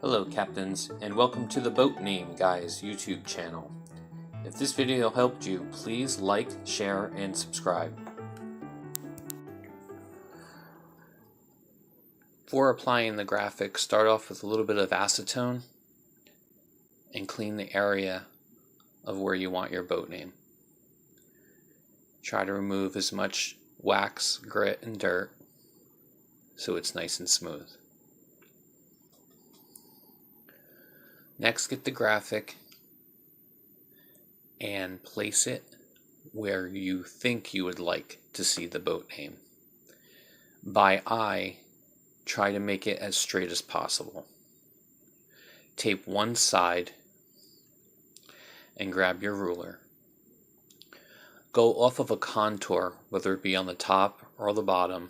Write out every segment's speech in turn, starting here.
Hello captains, and welcome to the Boat Name Guys YouTube channel. If this video helped you, please like, share, and subscribe. For applying the graphic, start off with a little bit of acetone and clean the area of where you want your boat name. Try to remove as much wax, grit, and dirt so it's nice and smooth. Next, get the graphic and place it where you think you would like to see the boat name. By eye, try to make it as straight as possible. Tape one side and grab your ruler. Go off of a contour, whether it be on the top or the bottom,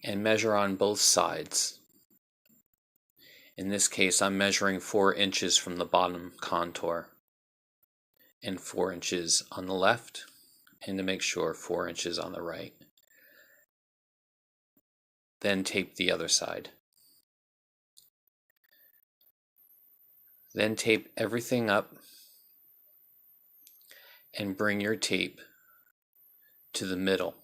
and measure on both sides. In this case, I'm measuring 4 inches from the bottom contour and 4 inches on the left, and to make sure 4 inches on the right. Then tape the other side. Then tape everything up and bring your tape to the middle,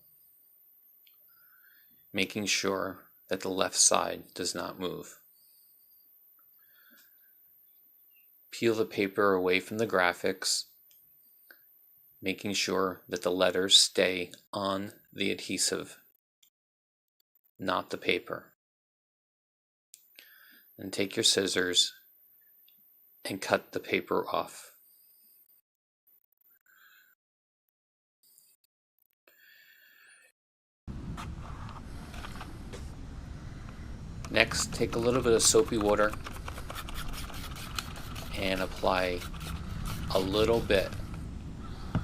making sure that the left side does not move. Peel the paper away from the graphics, making sure that the letters stay on the adhesive, not the paper. Then take your scissors and cut the paper off. Next, take a little bit of soapy water and apply a little bit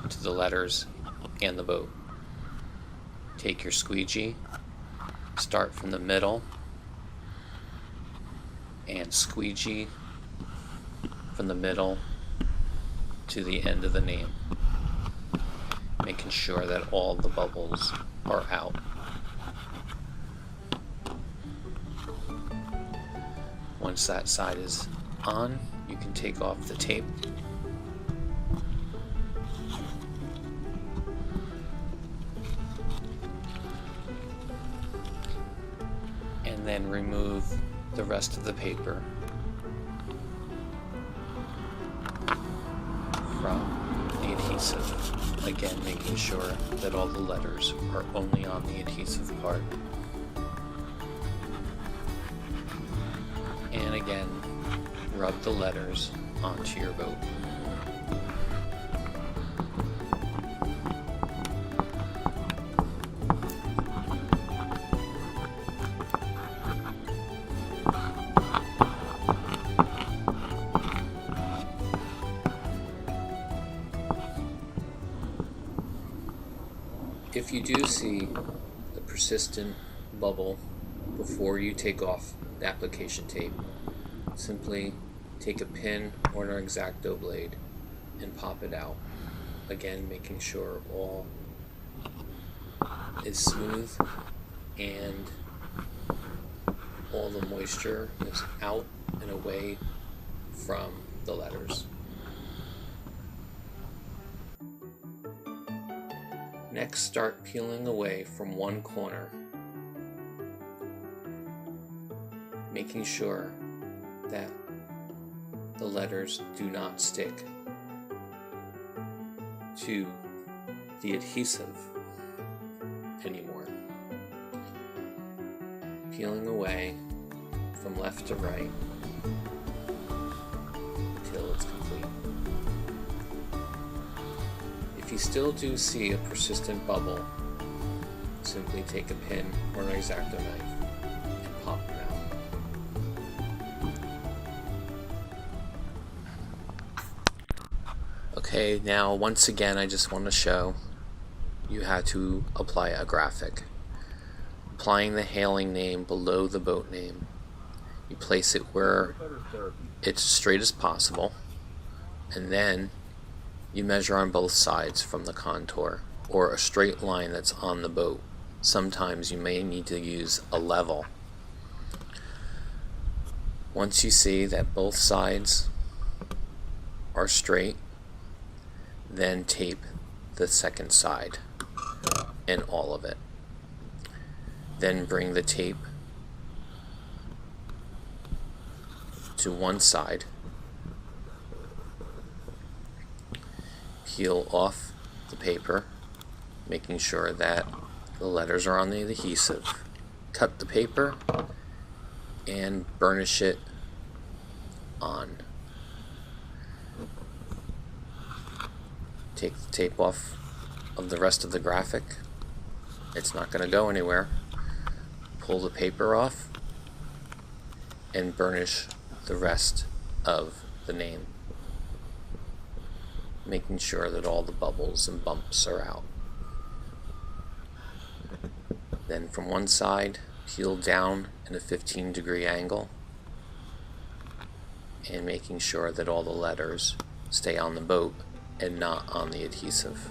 to the letters and the boat. Take your squeegee, start from the middle, and squeegee from the middle to the end of the name, making sure that all the bubbles are out. Once that side is on, you can take off the tape. And then remove the rest of the paper from the adhesive. Again, making sure that all the letters are only on the adhesive part. And again, rub the letters onto your boat. If you do see a persistent bubble before you take off the application tape, simply take a pin or an X-Acto blade and pop it out. Again, making sure all is smooth and all the moisture is out and away from the letters. Next, start peeling away from one corner, making sure that the letters do not stick to the adhesive anymore. Peeling away from left to right until it's complete. If you still do see a persistent bubble, simply take a pin or an X-Acto knife and pop them out. Okay, now once again I just want to show you how to apply a graphic. Applying the hailing name below the boat name. You place it where it's straight as possible, and then you measure on both sides from the contour, or a straight line that's on the boat. Sometimes you may need to use a level. Once you see that both sides are straight, then tape the second side and all of it. Then bring the tape to one side, peel off the paper, making sure that the letters are on the adhesive. Cut the paper and burnish it on. Take the tape off of the rest of the graphic. It's not going to go anywhere. Pull the paper off and burnish the rest of the name, making sure that all the bubbles and bumps are out. Then from one side, peel down in a 15-degree angle and making sure that all the letters stay on the boat and not on the adhesive.